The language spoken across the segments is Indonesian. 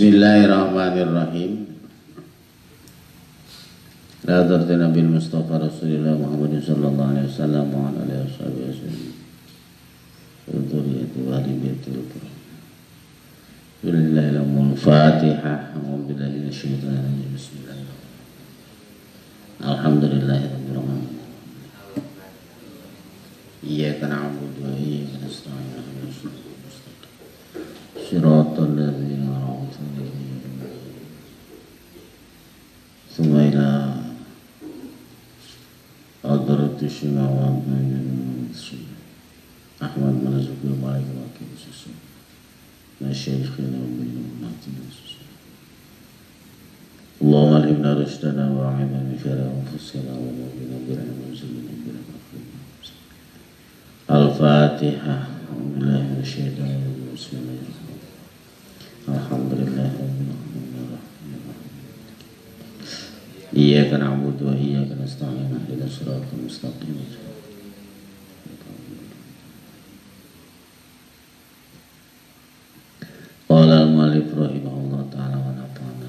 Bismillahirrahmanirrahim. La darti Nabi Mustafa Rasulullah Muhammad sallallahu alaihi wasallam wa ala alihi wasallam. Dzurriyyati wa dhurriyyatil kiram. Bismillahirrahmanirrahim. Fatihah. A'udzu billahi minasyaitonir rajim. Bismillahirrahmanirrahim. Alhamdulillahirabbil alamin. Iyyaka na'budu wa iyyaka nasta'in. Shiratal ladzina an'amta 'alaihim thumma ila hadratis samawati Ahmad Manazukul Malik Wakil Susun Nasyayikhina wa bilum natin susun Allahumma alimna rushdana wa a'idna min syarri anfusina wa mu'mina birahman zilina birahman Al-Fatihah. Alhamdulillah Bismillahirrahmanirrahim. Alhamdulillah Iyyaka na'budu wa iyyaka nasta'in. Ihdinas siratal mustaqim. Qala al-mu'allif rahimahullah ta'ala wa nafa'ana.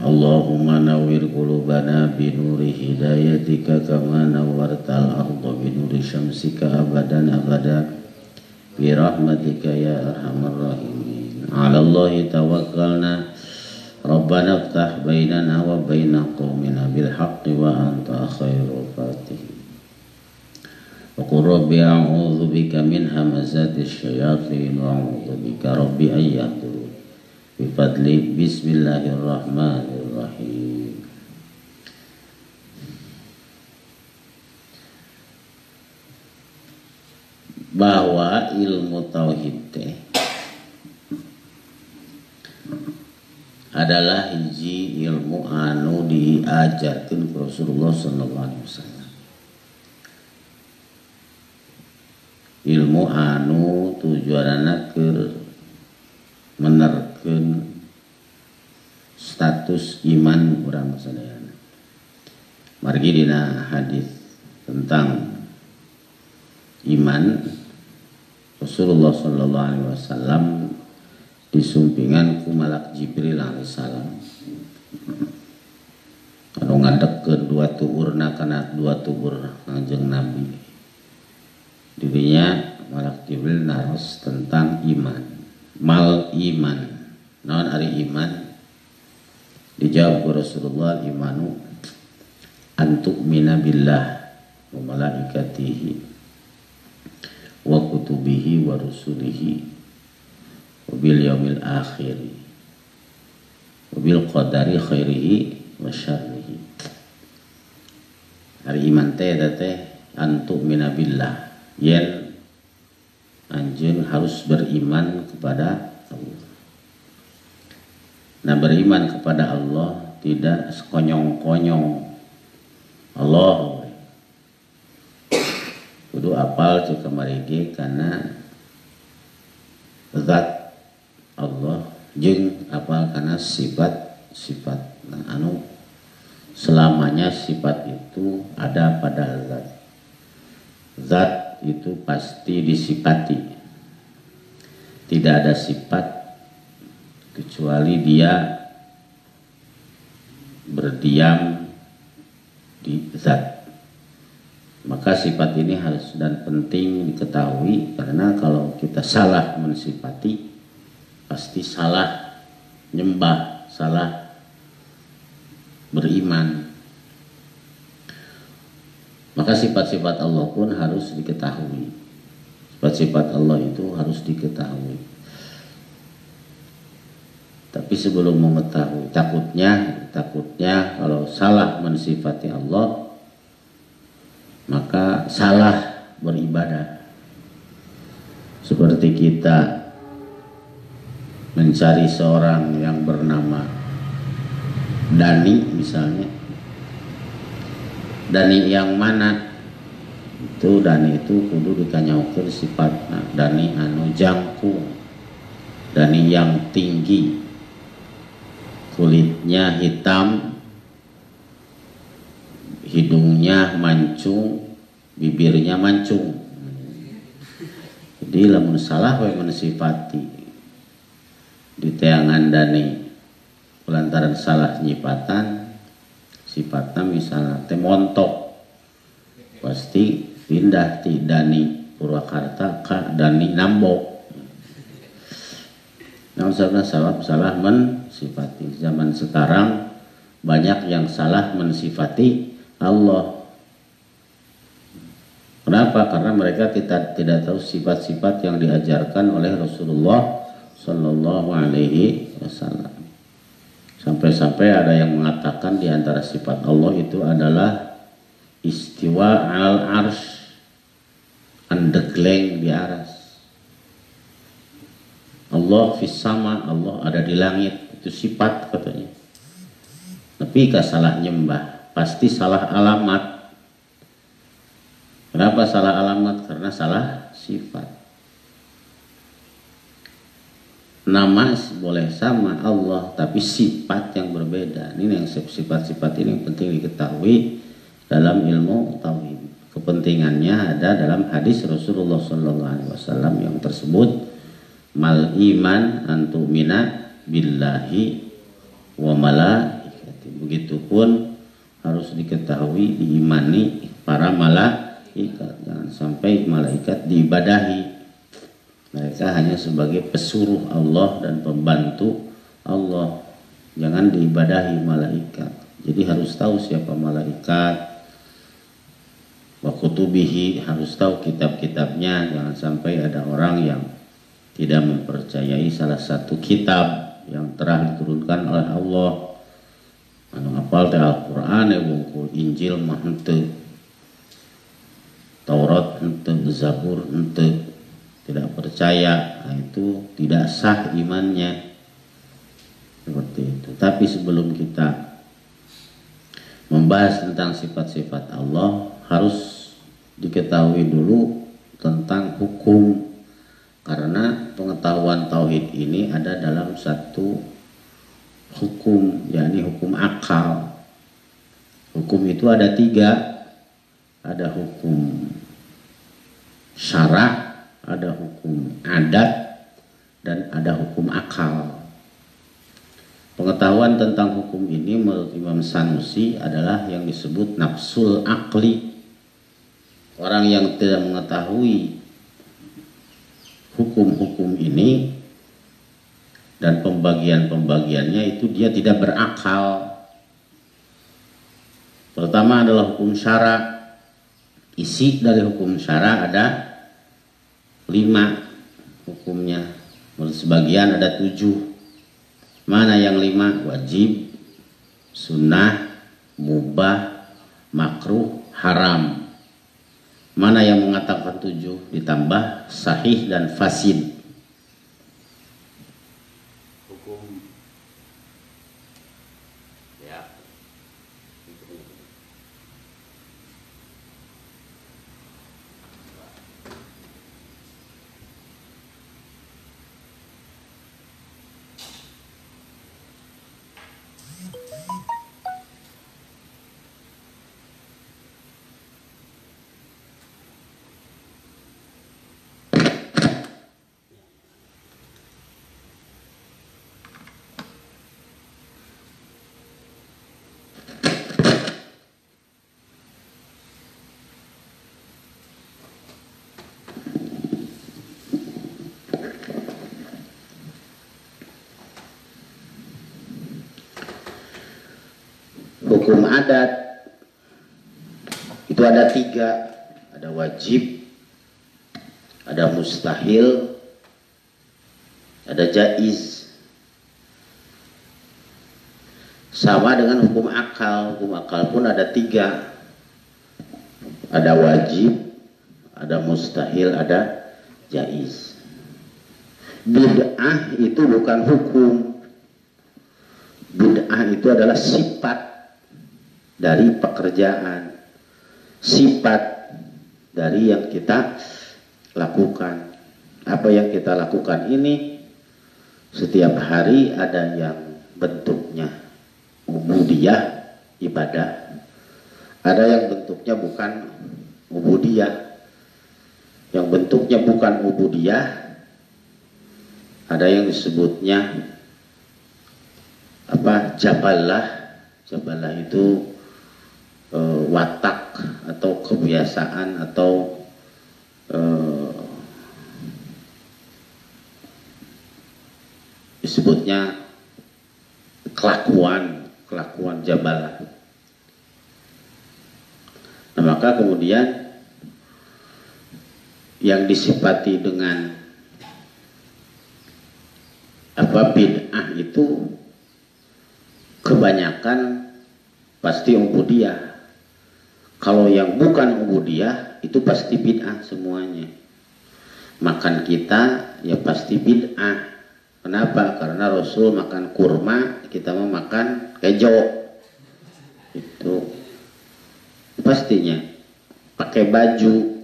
Allahumma nawwir qulubana binuri hidayatika kama nawwartal arda binuri syamsika abadan abada bi rahmatika ya arhamar rahimin. 'Ala Allahi tawakkalna Rabbana iftah bainana wa baina qaumina bil haqqi wa anta khairul fatihin. Wa qur rabbi a'udzu bika min hamazatis syayatin wa a'udzu bika rabbi an yahdurun. Bifadli bismillahirrahmanirrahim. Bahwa ilmu tauhid adalah hiji ilmu anu diajarkan Rasulullah sallallahu alaihi wasallam. Ilmu anu tujuanana keur menerkeun status iman urang sadayana. Margi dina hadis tentang iman Rasulullah sallallahu alaihi wasallam disumpingan ku malak Jibril alaihissalam anu ngadegkeun dua tuurna kana dua tuur Kangjeng Nabi. Dirinya malak Jibril naros tentang iman. Mal iman, naon ari iman? Dijawab Rasulullah, imanu antu'mina billah wa malaikatihi wa kutubihi wa rusulihi wa bil yaumil akhir wa bil qadari khairihi wa syarrihi. Ari iman teh antu'mina billah, yen anjeun harus beriman kepada Allah. Nah, beriman kepada Allah tidak sekonyong-konyong. Allah kudu apal cek kamarigi karena zat Allah jeung apal karena sifat-sifat. Nah, anu selamanya sifat itu ada pada zat. Zat itu pasti disifati. Tidak ada sifat kecuali dia berdiam di zat. Maka sifat ini harus dan penting diketahui, karena kalau kita salah mensifati pasti salah nyembah, salah beriman. Maka sifat-sifat Allah pun harus diketahui. Sifat-sifat Allah itu harus diketahui. Tapi sebelum mengetahui, takutnya kalau salah mensifati Allah, maka salah beribadah. Seperti kita mencari seorang yang bernama Dani misalnya. Dani yang mana? Itu Dani itu kudu dikanyakeun sifatna. Dani anu jangkung, Dani yang tinggi, kulitnya hitam, hidungnya mancung, bibirnya mancung. Jadi lamun salah we mensifati di teangan Dani lantaran salah nyipatan, sifatnya misalnya teh montok, pasti pindah ti Dani Purwakarta ka Dani Nambok. Nah, salah mensifati. Zaman sekarang banyak yang salah mensifati Allah. Kenapa? Karena mereka tidak tahu sifat-sifat yang diajarkan oleh Rasulullah Sallallahu Alaihi Wasallam. Sampai-sampai ada yang mengatakan di antara sifat Allah itu adalah istiwa al-arsh, andegleng di aras. Allah fis sama, Allah ada di langit, itu sifat katanya. Tapi salah nyembah, pasti salah alamat. Kenapa salah alamat? Karena salah sifat. Nama boleh sama Allah, tapi sifat yang berbeda. Ini yang sifat-sifat ini yang penting diketahui dalam ilmu tauhid. Kepentingannya ada dalam hadis Rasulullah SAW yang tersebut, mal iman antumina billahi wa malaikati. Begitupun harus diketahui diimani para malaikat. Jangan sampai malaikat diibadahi. Mereka hanya sebagai pesuruh Allah dan pembantu Allah. Jangan diibadahi malaikat. Jadi harus tahu siapa malaikat. Wa kutubihi, harus tahu kitab-kitabnya. Jangan sampai ada orang yang tidak mempercayai salah satu kitab yang telah diturunkan oleh Allah. Anu hafal teh Al-Qur'an, wungkul Injil mah henteu, Taurat henteu, Zabur henteu, tidak percaya. Nah, itu tidak sah imannya. Seperti itu. Tapi sebelum kita membahas tentang sifat-sifat Allah, harus diketahui dulu tentang hukum. Karena pengetahuan tauhid ini ada dalam satu hukum, yakni hukum akal. Hukum itu ada 3. Ada hukum syara', ada hukum adat, dan ada hukum akal. Pengetahuan tentang hukum ini menurut Imam Sanusi adalah yang disebut nafsul akli. Orang yang tidak mengetahui hukum-hukum ini dan pembagian-pembagiannya, itu dia tidak berakal. Pertama adalah hukum syara'. Isi dari hukum syara' ada 5 hukumnya. Menurut sebagian ada 7. Mana yang 5? Wajib, sunnah, mubah, makruh, haram. Mana yang mengatakan 7 ditambah sahih dan fasid? Hukum ya. Hukum adat itu ada 3. Ada wajib, ada mustahil, ada jaiz. Sama dengan hukum akal. Hukum akal pun ada 3. Ada wajib, ada mustahil, ada jaiz. Bid'ah itu bukan hukum. Bid'ah itu adalah sifat dari pekerjaan, sifat dari yang kita lakukan. Apa yang kita lakukan ini Setiap hari ada yang bentuknya ubudiyah, ibadah. Ada yang bentuknya bukan ubudiyah. Yang bentuknya bukan ubudiyah, ada yang disebutnya apa? Jabalah. Jabalah itu watak atau kebiasaan atau disebutnya kelakuan jabalah. Nah, maka kemudian yang disifati dengan apa bid'ah itu kebanyakan pasti ubudiyah. Kalau yang bukan ubudiyah itu pasti bid'ah semuanya. Makan kita ya pasti bid'ah. Kenapa? Karena Rasul makan kurma, kita mau makan kejo. Itu pastinya. Pakai baju,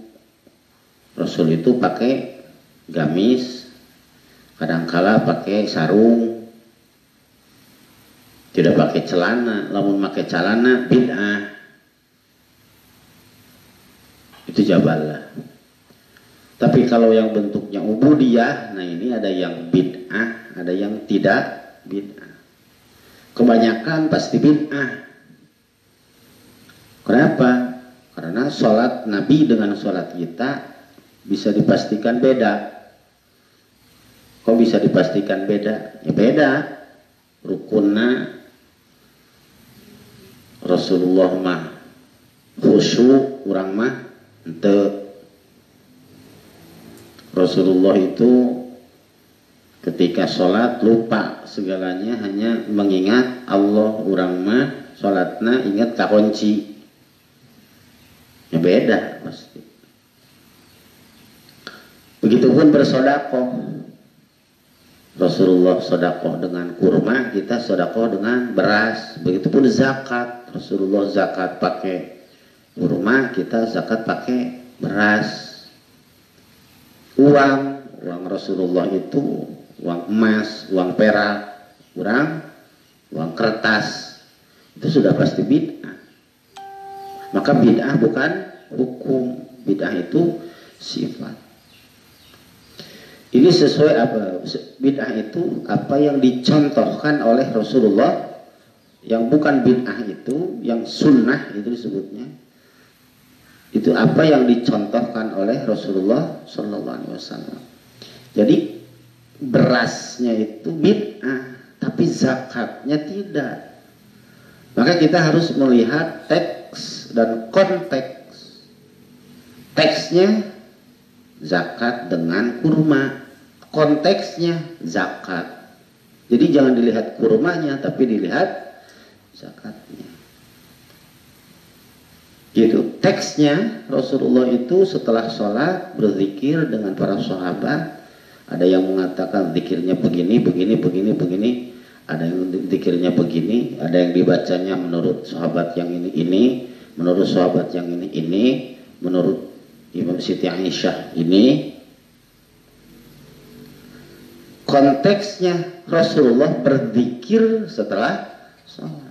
Rasul itu pakai gamis, kadangkala pakai sarung, tidak pakai celana. Lamun pakai celana bid'ah. Itu jabalah. Tapi kalau yang bentuknya ubudiyah, nah ini ada yang bid'ah, ada yang tidak bid'ah. Kebanyakan pasti bid'ah. Kenapa? Karena sholat Nabi dengan sholat kita bisa dipastikan beda. Kok bisa dipastikan beda? Ya beda. Rukunna Rasulullah mah khusyuk, urang mah ente. Rasulullah itu ketika sholat lupa segalanya, hanya mengingat Allah. Urang mah sholatna ingat kakunci. Ya beda pasti. Begitupun bersodakoh. Rasulullah sodakoh dengan kurma, kita sodakoh dengan beras. Begitupun zakat. Rasulullah zakat pakai kurma, kita zakat pakai beras. Uang Rasulullah itu uang emas, uang perak, uang kertas. Itu sudah pasti bid'ah. Maka bid'ah bukan hukum, bid'ah itu sifat. Ini sesuai apa? Bid'ah itu apa yang dicontohkan oleh Rasulullah. Yang bukan bid'ah itu, yang sunnah itu disebutnya. Itu apa yang dicontohkan oleh Rasulullah Sallallahu Alaihi Wasallam. Jadi berasnya itu bid'ah, tapi zakatnya tidak. Maka kita harus melihat teks dan konteks. Teksnya zakat dengan kurma, konteksnya zakat. Jadi jangan dilihat kurmanya, tapi dilihat zakatnya. Gitu. Teksnya Rasulullah itu setelah sholat berzikir dengan para sahabat. Ada yang mengatakan zikirnya begini. Ada yang zikirnya begini. Ada yang dibacanya menurut sahabat yang ini. Menurut sahabat yang ini. Menurut Imam Siti Aisyah ini. Konteksnya Rasulullah berzikir setelah sholat.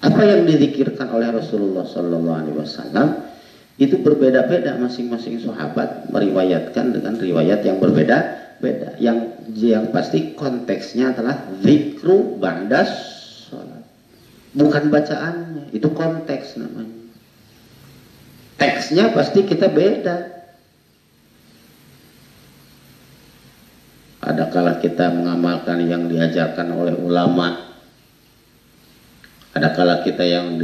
Apa yang dizikirkan oleh Rasulullah Sallallahu Alaihi Wasallam itu berbeda-beda, masing-masing sahabat meriwayatkan dengan riwayat yang berbeda-beda. Yang pasti konteksnya adalah zikru ba'da sholat, bukan bacaannya. Itu konteks namanya. Teksnya pasti kita beda. Adakala kita mengamalkan yang diajarkan oleh ulama, adakala kita yang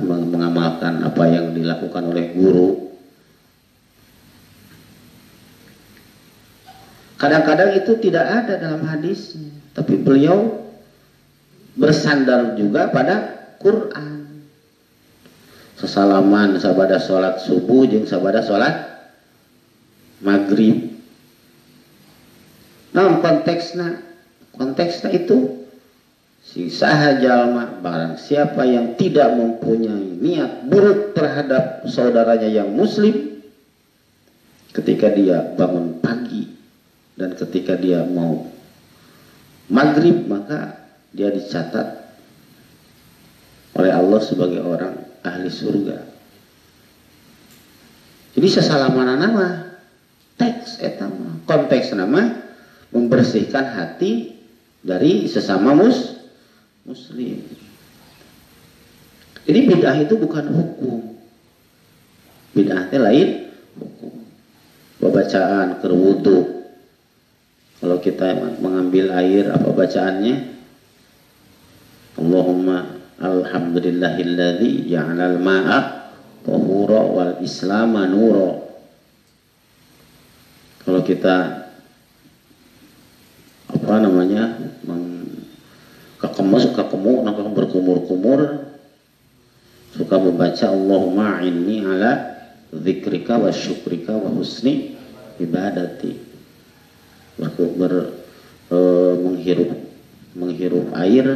mengamalkan apa yang dilakukan oleh guru. Kadang-kadang itu tidak ada dalam hadisnya, tapi beliau bersandar juga pada Quran. Sesalaman sabada sholat subuh jeung sabada sholat maghrib. Nah, konteksnya itu si saha jalma, barang siapa yang tidak mempunyai niat buruk terhadap saudaranya yang muslim, ketika dia bangun pagi dan ketika dia mau maghrib, maka dia dicatat oleh Allah sebagai orang ahli surga. Jadi sesalaman nama teks etama konteks nama membersihkan hati dari sesama muslim. Jadi bid'ah itu bukan hukum. Bid'ah itu lain hukum. Bacaan kerwudu. Kalau kita mengambil air, apa bacaannya? Allahumma alhamdulillahilladzi ja'alal ma'a tahura wal islama nura. Kalau kita kakemu berkumur-kumur, suka membaca Allahumma inni ala dzikrika wa syukrika wa husni ibadati. Menghirup air,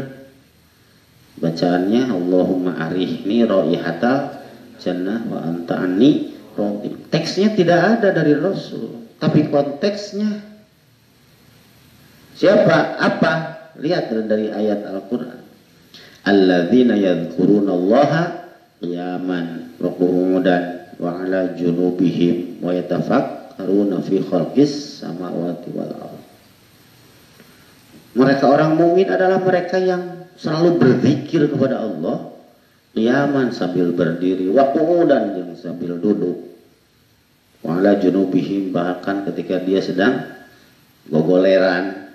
bacaannya Allahumma arihni raihata jannah wa anta anni radhi. Teksnya tidak ada dari Rasul, tapi konteksnya siapa? Apa? Lihat dari ayat Al-Quran. Alladzina yadhkurunallaha qiyaman wa qu'udan wa ala junubihim wa yatafakkaruna fi khalqis samawati wal ardh. Mereka orang mukmin adalah mereka yang selalu berzikir kepada Allah, qiyaman sambil berdiri, wa qu'udan yang sambil duduk, wa ala junubihim bahkan ketika dia sedang gogoleran.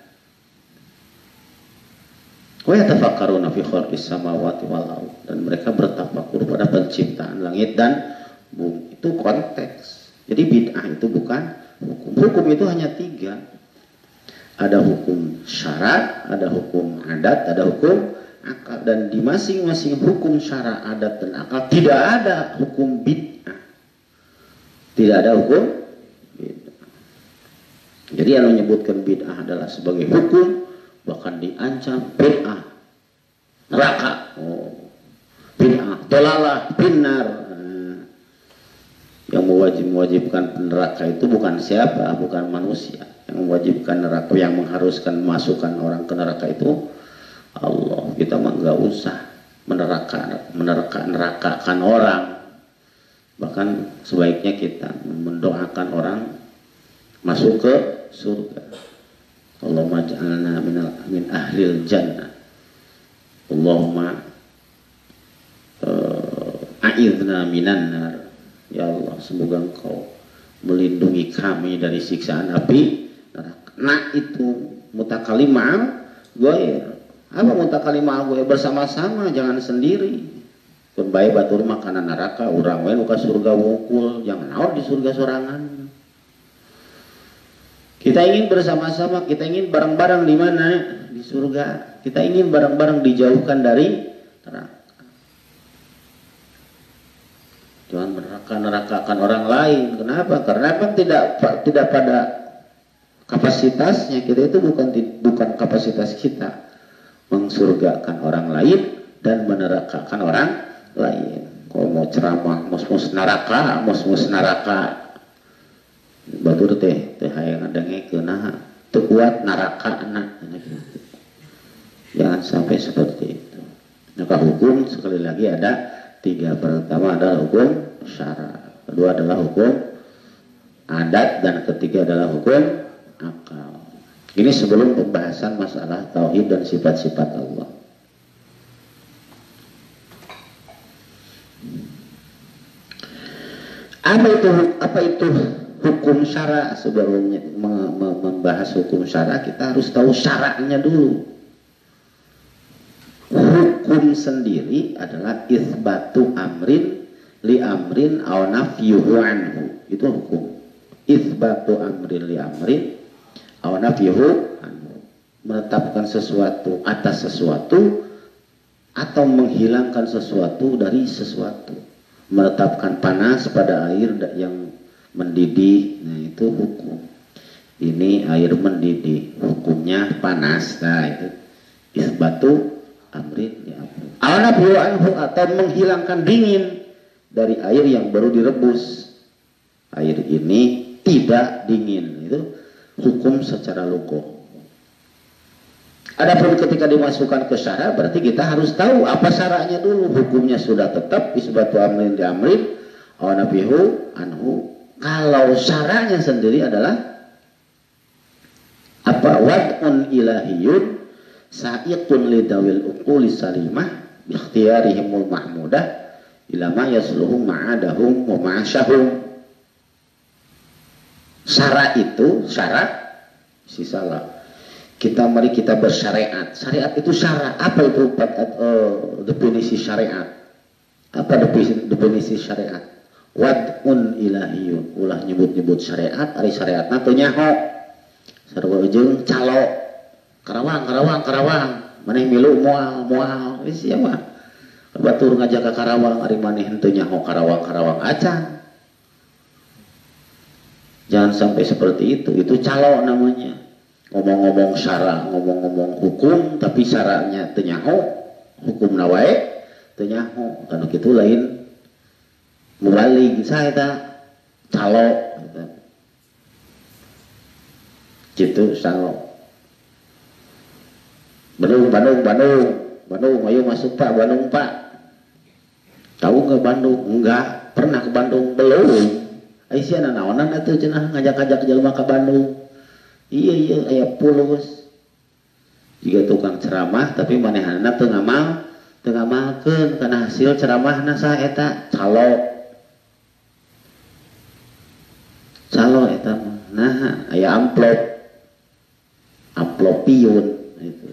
Wa yatafakkaruna fi khalqis samawati wal ardh, dan mereka bertafakur pada penciptaan langit dan bumi. Itu konteks. Jadi bid'ah itu bukan hukum. Hukum itu hanya 3. Ada hukum syarat, ada hukum adat, ada hukum akal, dan di masing-masing hukum syarat, adat dan akal tidak ada hukum bid'ah. Tidak ada hukum bid'ah. Jadi yang menyebutkan bid'ah adalah sebagai hukum, bahkan diancam bid'ah neraka, bid'ah dolalah binar. Yang mewajibkan neraka itu bukan siapa, bukan manusia. Yang mewajibkan neraka, yang mengharuskan masukkan orang ke neraka itu Allah. Kita mah nggak usah nerakakan orang. Bahkan sebaiknya kita mendoakan orang masuk ke surga. Allahumma ja'alna min ahlil jannah. Allahumma a'idhna minan nar. Ya Allah, semoga Engkau melindungi kami dari siksaan api neraka. Nah itu mutakalim ma'al ghair. Apa mutakalim ma'al ghair? Bersama-sama, jangan sendiri. Kembali batur makanan neraka, urang we nu ka surga wungkul, jangan naon di surga sorangan. Kita ingin bersama-sama, kita ingin bareng-bareng di mana? Di surga. Kita ingin bareng-bareng dijauhkan dari neraka. Jangan nerakakan orang lain. Kenapa? Karena memang tidak pada kapasitasnya. Kita itu bukan kapasitas kita mengsurgakan orang lain dan menerakakan orang lain. Kalau mau ceramah mus neraka, batur teh hayang ngadengkeun nah teu kuat neraka anak. Jangan sampai seperti itu. Maka hukum sekali lagi ada 3. Pertama adalah hukum syara, kedua adalah hukum adat, dan ketiga adalah hukum akal. Ini sebelum pembahasan masalah tauhid dan sifat-sifat Allah. Apa itu hukum syara? Sebelum membahas hukum syara, kita harus tahu syaratnya dulu. Hukum sendiri adalah itsbatu amrin li amrin aw nafyuhu anhu. Itu hukum. Itsbatu amrin li amrin aw nafyuhu anhu. Menetapkan sesuatu atas sesuatu atau menghilangkan sesuatu dari sesuatu. Menetapkan panas pada air yang mendidih, nah itu hukum. Ini air mendidih, hukumnya panas. Nah itu itsbatu amrin ya amrin. Al-nafyu anhu, atau menghilangkan dingin dari air yang baru direbus. Air ini tidak dingin. Itu hukum secara lukuh. Adapun ketika dimasukkan ke syara, berarti kita harus tahu apa syaratnya dulu. Hukumnya sudah tetap isbatu amrin di amrin aw nabihu anhu. Kalau syaratnya sendiri adalah apa? Wad'un ilahiyun sa'iqun lidawil uquli salimah bi ikhtiyarihimul mahmudah ila ma yasluhum ma'adahum wa ma'asyahum. Syarat itu syarat si salah. Mari kita bersyariat. Syariat itu syarat. Apa itu definisi syariat? Apa definisi syariat? Wad'un ilahiyun. Ulah nyebut-nyebut syariat. Ari syariatna teu nyaho. Sarua jeung calo. Karawang. Maneh milu moal. Wis sia mah. Batur ngajak ka Karawang ari maneh henteu nyaho Karawang acan. Jangan sampai seperti itu. Itu calo namanya. Ngomong-ngomong syara, ngomong-ngomong hukum, tapi syaranya teu nyaho, hukum nawae teu nyaho. Karena kitu lain mubalik saha eta calo gitu calo. Bandung, ayo masuk Pak, Bandung Pak. Tahu nggak Bandung? Enggak, pernah ke Bandung belum. Aisyah naonan atuh cenah ngajak-ngajak jelema ke Bandung. Iya aya pulus. Jika tukang ceramah tapi manehna teu ngamalkeun kana hasil ceramahna saha eta calo eta mah. Nah, aya amplopiun itu.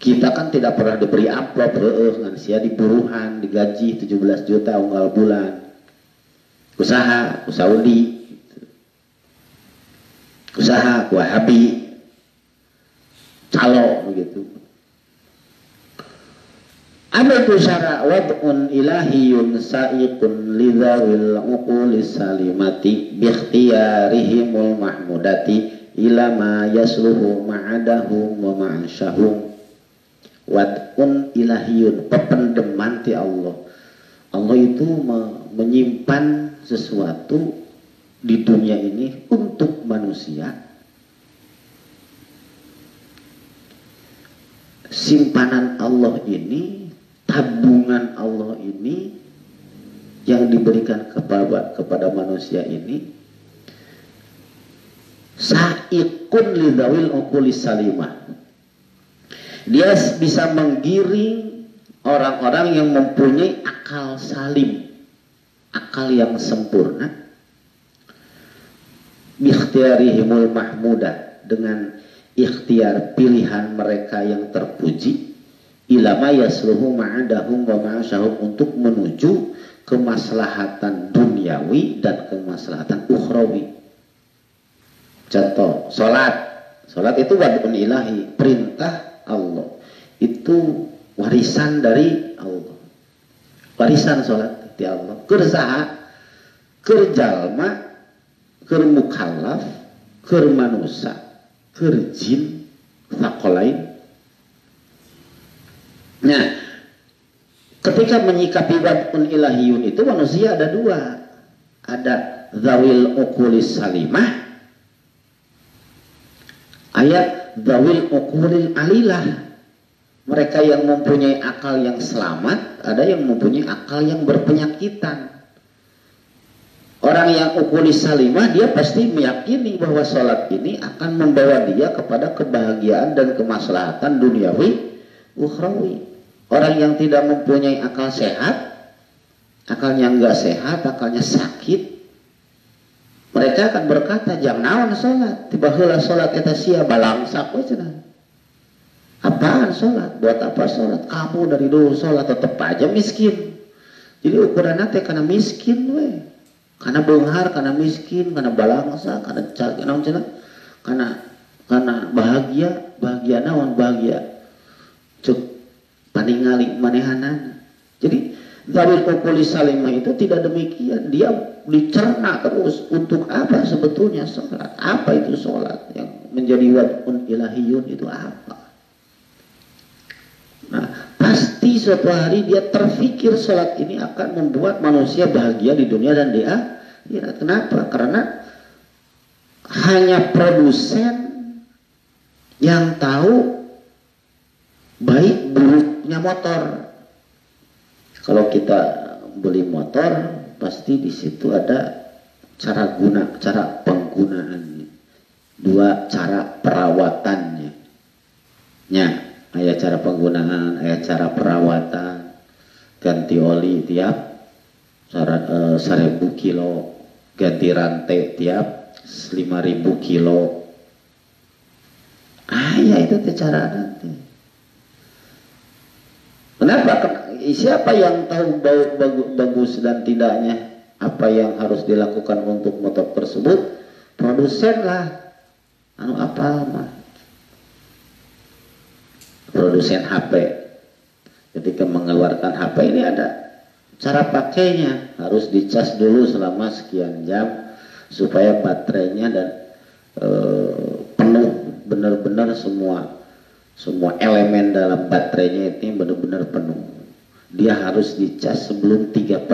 Kita kan tidak pernah diberi amplop ngan sia diburuhan, digaji 17 juta unggal bulan. Usaha Saudi. Usaha Wahabi calo begitu. Apa itu syara? Wad'un ilahiyun sa'iqun lidzawil uqulis salimati bi ikhtiyarihimul mahmudati ila ma yasluhu ma'adahum wa ma'asyahum. Wad'un ilahiyun, pependeman ti Allah. Allah itu menyimpan sesuatu di dunia ini untuk manusia. Simpanan Allah ini, tabungan Allah ini yang diberikan kepada manusia ini sa'iqun lidawil uqulis salimah. Dia bisa menggiring orang-orang yang mempunyai akal salim, akal yang sempurna, biikhtiarihimul mahmudah, dengan ikhtiar pilihan mereka yang terpuji, ilama yasluhu ma'adahum wa ma'asyahum, untuk menuju kemaslahatan duniawi dan kemaslahatan ukhrawi. Contoh, salat itu wad'un ilahi, perintah Allah, itu warisan dari Allah, warisan salat dari Allah. Kersaha kerjalma, keur mukallaf, keur manusia, keur jin, faqalain. Nah, ketika menyikapi wad'un ilahiyun itu manusia ada dua. Ada zawil uqulis salimah, ayat zawil uqulil alilah. Mereka yang mempunyai akal yang selamat, ada yang mempunyai akal yang berpenyakitan. Orang yang uqulis salimah, dia pasti meyakini bahwa sholat ini akan membawa dia kepada kebahagiaan dan kemaslahatan duniawi ukhrawi. Orang yang tidak mempunyai akal sehat, akalnya enggak sehat, akalnya sakit, mereka akan berkata, "Jang naon sholat, tiba heula sholat eta sia balangsak we cenah. Apaan sholat? Buat apa sholat? Kamu dari dulu sholat tetap aja miskin." Jadi ukuranna teh kana miskin we. Karena beunghar, karena miskin, karena balangsa, karena naon cenah? Karena bahagia naon bahagia. Cuk paningali manehanana. Jadi zawil uqulis salimah itu tidak demikian. Dia dicerna terus untuk apa sebetulnya sholat. Apa itu sholat? Yang menjadi wad'un ilahiyun itu apa? Nah, pasti suatu hari dia terfikir sholat ini akan membuat manusia bahagia di dunia dan di akhirat. Kenapa? Karena hanya produsen yang tahu baik buruknya motor. Kalau kita beli motor, pasti di situ ada cara penggunaannya, dua cara perawatannya. Ada cara penggunaan, ada cara perawatan, ganti oli tiap 1000 kilo, ganti rantai tiap 5000 kilo. Ya itu cara nanti. Kenapa? Siapa yang tahu bagus dan tidaknya? Apa yang harus dilakukan untuk motor tersebut? Produsen lah. Produsen HP. Ketika mengeluarkan HP ini ada cara pakainya. Harus dicas dulu selama sekian jam supaya baterainya dan penuh, benar-benar semua elemen dalam baterainya ini benar-benar penuh. Dia harus dicas sebelum 3%.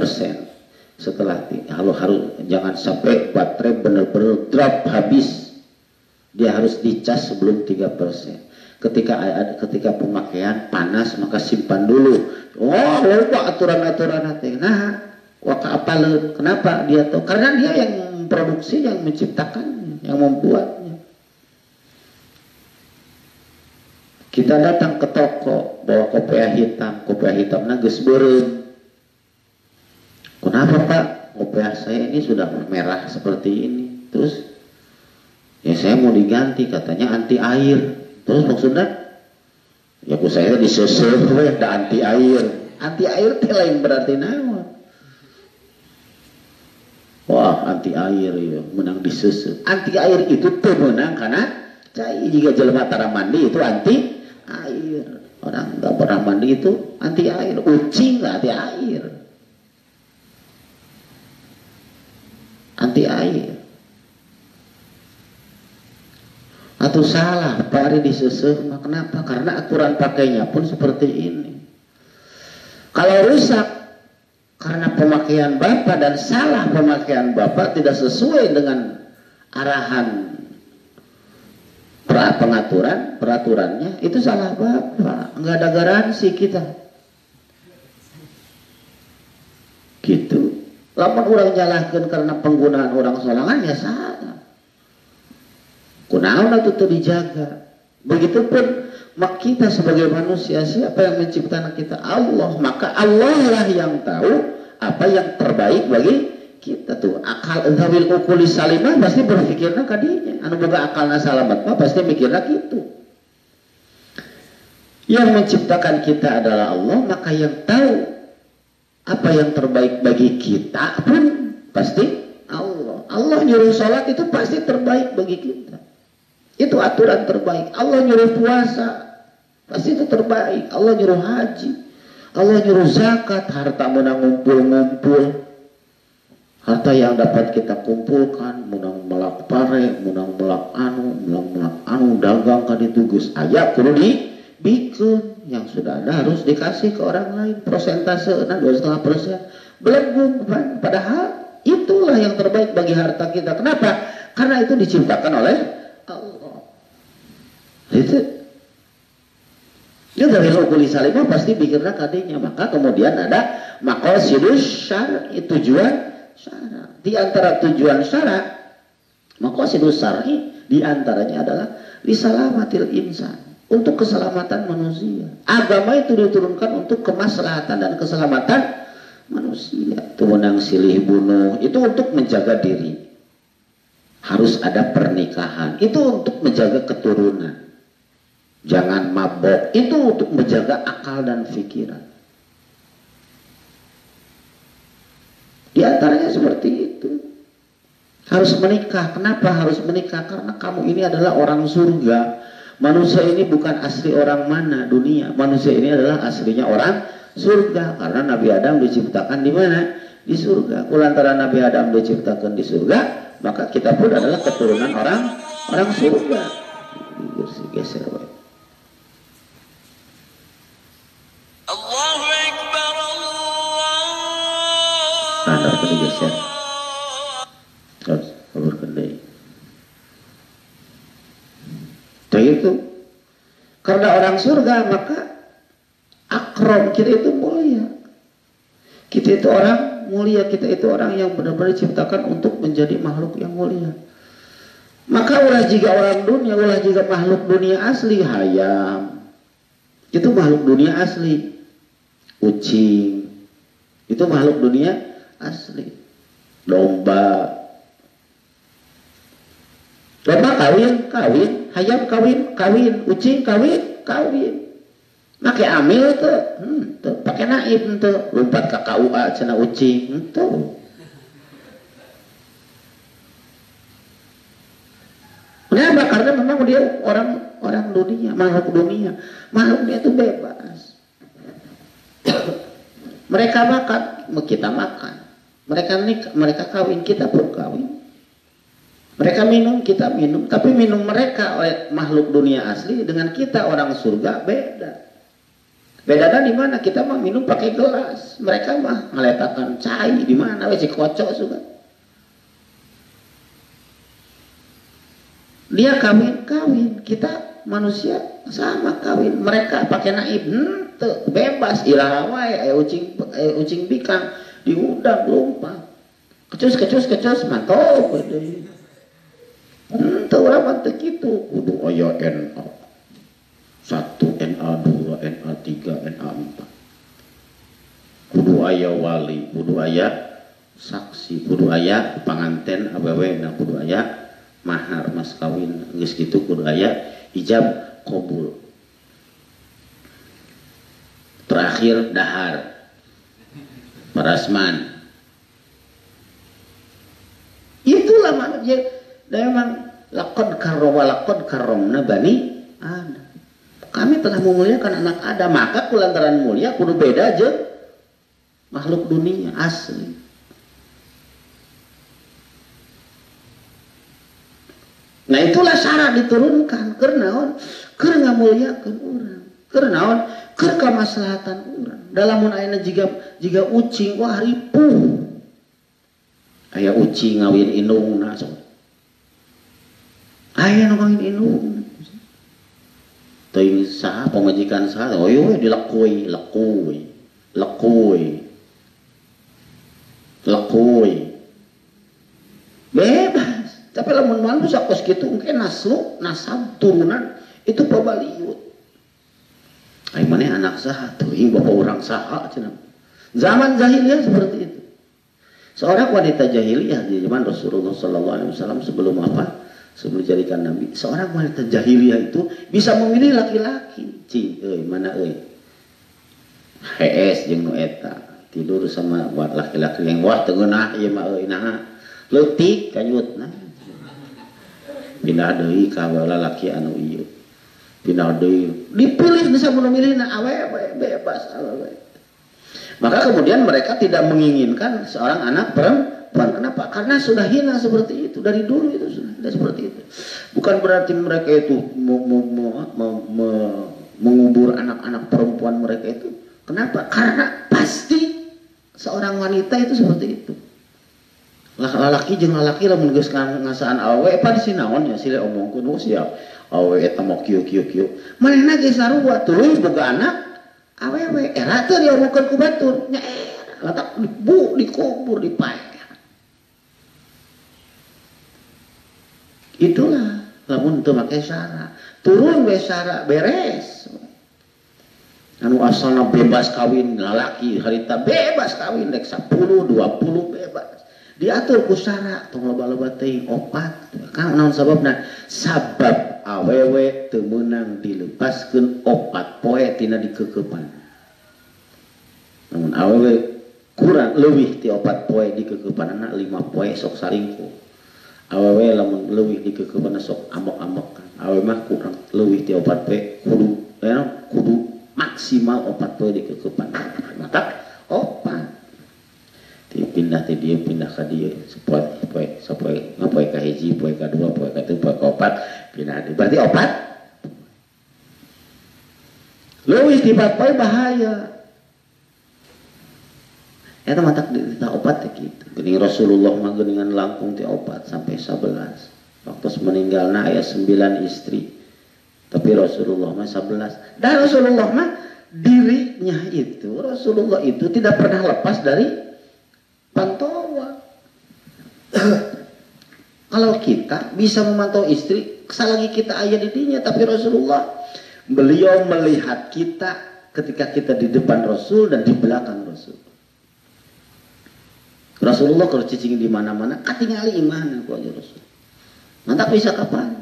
Setelah harus jangan sampai baterai benar-benar drop habis. Dia harus dicas sebelum 3%. Ketika pemakaian panas maka simpan dulu. Lupa aturan-aturan nanti. Kenapa dia tahu? Karena dia yang memproduksi, yang menciptakannya, yang membuatnya. Kita datang ke toko bawa kopiah hitam geus beureum. Kenapa Pak? Kopiah saya ini sudah merah seperti ini. Terus ya saya mau diganti, katanya anti air. Terus maksudnya ya ku saya diseuseut we da anti air. Anti air teh lain berarti naon? Wah, anti air ya menang diseuseut. Anti air itu teu meunang karena cai jika jelema tara mandi itu anti air. Orang enggak pernah mandi itu anti air. Ucing lah anti air. Anti air. Atau salah, Pak Ari diseuseut. Kenapa? Karena aturan pakainya pun seperti ini. Kalau rusak karena pemakaian Bapak dan salah pemakaian Bapak tidak sesuai dengan arahan peraturannya, itu salah Bapak. Nggak ada garansi kita. Gitu. Lamun orang nyalahkeun karena penggunaan orang solangan ya salah. Kunaon atuh dijaga. Begitupun kita sebagai manusia, siapa yang menciptakan kita? Allah. Maka Allah lah yang tahu apa yang terbaik bagi kita tuh. Akal zawil ukuli salimah pasti berpikirna kadinya. Anu boga akalna salamat mah pasti mikirna kitu. Yang menciptakan kita adalah Allah, maka yang tahu apa yang terbaik bagi kita pun pasti Allah. Allah nyuruh sholat itu pasti terbaik bagi kita. Itu aturan terbaik. Allah nyuruh puasa, pasti itu terbaik. Allah nyuruh haji, Allah nyuruh zakat. Harta menang ngumpul-ngumpul, harta yang dapat kita kumpulkan, menang melak pare, menang melak anu, dagang ka ditu geus aya kudu dibikeun. Yang sudah ada harus dikasih ke orang lain. Persentase 2,5%. Belenggu. Padahal itulah yang terbaik bagi harta kita. Kenapa? Karena itu diciptakan oleh Allah. Itu dia dari ukuli salimah pasti pikirnya kadinya. Maka kemudian ada maqasidus syar'i, tujuan syara. Di antara tujuan syara, maqasidus syar'i di antaranya adalah lisalamatil insan, untuk keselamatan manusia. Agama itu diturunkan untuk kemaslahatan dan keselamatan manusia. Tumenang silih bunuh itu untuk menjaga diri. Harus ada pernikahan, itu untuk menjaga keturunan. Jangan mabok, itu untuk menjaga akal dan pikiran. Di antaranya seperti itu. Harus menikah. Kenapa harus menikah? Karena kamu ini adalah orang surga. Manusia ini bukan asli orang mana dunia. Manusia ini adalah aslinya orang surga. Karena Nabi Adam diciptakan di mana? Di surga. Kulantaran Nabi Adam diciptakan di surga, maka kita pun adalah keturunan orang surga. Geser, baik. Allahu Akbar, Allah. Ada digeser. Terus kabur kendai. Karena orang surga maka akram, kita itu mulia. Kita itu orang mulia, kita itu orang yang benar-benar diciptakan untuk menjadi makhluk yang mulia. Maka ulah jika orang dunia, ulah jika makhluk dunia asli, hayam. Itu makhluk dunia asli. Kucing. Itu makhluk dunia asli. Domba. Domba kawin, kawin. Hayam kawin, kawin. Kucing kawin, kawin. Pakai amil tuh, pakai naib tuh, lompat ke KUA cina ucing tuh. Kenapa? Karena memang dia orang dunia, makhluk dunia. Makhluknya itu bebas. Mereka makan, kita makan. Mereka nikah, mereka kawin, kita pun kawin. Mereka minum, kita minum. Tapi minum mereka oleh makhluk dunia asli dengan kita orang surga beda. Bedanya di mana? Kita mah minum pakai gelas, mereka mah ngeletakkan cai di mana? Wes kocok juga. Dia kawin, kita manusia sama kawin. Mereka pakai naib, bebas ilarawai, ucing bikang diundang lompat. Kecus mantap. Tuh orang mantap gitu. Kudu aya NA 1, NA 2, NA 3, NA 4. Kudu aya wali, kudu aya saksi, kudu aya panganten awewe, nah kudu aya mahar mas kawin, geus gitu kudu aya ijab qabul. Terakhir dahar parasman. Itulah manusia. Dan memang laqad karramna bani Adam. Kami telah memuliakan anak Adam, maka kulantaran mulia kudu beda aja makhluk dunia asli. Nah itulah syarat diturunkan karena ngamuliakeun urang. Karena kemaslahatan urang. Dalam mun ayeuna jiga ucing wah ripuh. Aya ucing ngawin indungna sok. Aya nu ngawin indung. Teuing saha pamajikan saha? Oh we dilekuy. Bebas. Tapi lamun mantu sakos kitu engke nasab turunan itu pabaliut. Ai maneh anak saha teuing bapak urang saha cenah. Zaman jahiliyah seperti itu. Seorang wanita jahiliyah di zaman Rasulullah sallallahu alaihi wasallam sebelum apa? Sebelum dijadikan nabi. Seorang wanita jahiliyah itu bisa memilih laki-laki. Cing euy mana euy? HS jeung nu eta. Tidur sama buat laki-laki yang wah teu ngeunah ieu mah euy nah. Leutik kayutna. Pindah deui ka lalaki anu ieu. Pindah deui. Dipilih bisa memilihna awewe bebas awewe. Maka kemudian mereka tidak menginginkan seorang anak perempuan. Kenapa? Karena sudah hina seperti itu. Dari dulu itu sudah seperti itu. Bukan berarti mereka itu mengubur anak-anak perempuan mereka itu. Kenapa? Karena pasti seorang wanita itu seperti itu. Lalaki jeung lalaki lamun geus ngasaan awe pan sinaon nya sile omongkeun siap. Awe eta mah kieu. Manehna geus sarua tuluy boga anak awewe era teh diomongkeun ku batur nya letak dikubur dipae. Itulah lamun teu make syarat turun we syarat beres anu asalna bebas kawin lalaki harita bebas kawin rek 10 20 bebas diatur ku syarat tong loba-loba teuing opat kan naon sababna sabab awewe teu meunang dilepaskeun opat poe tina dikeukepan namun awewe kurang leuwih ti opat poe dikeukepanna 5 poe sok saringkuh awewe lamun leuwih dikeukeupana sok amok-amok awewe mah kurang leuwih ti 4 poe kudu maksimal 4 poe dikeukeupana mata 4 pindah ti dieu pindah ka dieu sapoe ngapoe ka hiji poe ka 2 poe ka 3 poe ka 4 pindah di berarti 4 leuwih ti 4 poe bahaya eta matak dita 4 teh kitu. Geuning Rasulullah mah geuningan langkung ti 4 sampai 11. Waktu meninggalna aya 9 istri. Tapi Rasulullah mah 11. Dan Rasulullah mah dirinya itu, Rasulullah itu tidak pernah lepas dari pantauan. Kalau kita bisa memantau istri, selagi kita ayah didinya, tapi Rasulullah, beliau melihat kita ketika kita di depan Rasul dan di belakang Rasul. Rasulullah kalau cicing di mana-mana, katingali iman aku aja Rasul. Mantap bisa kapan?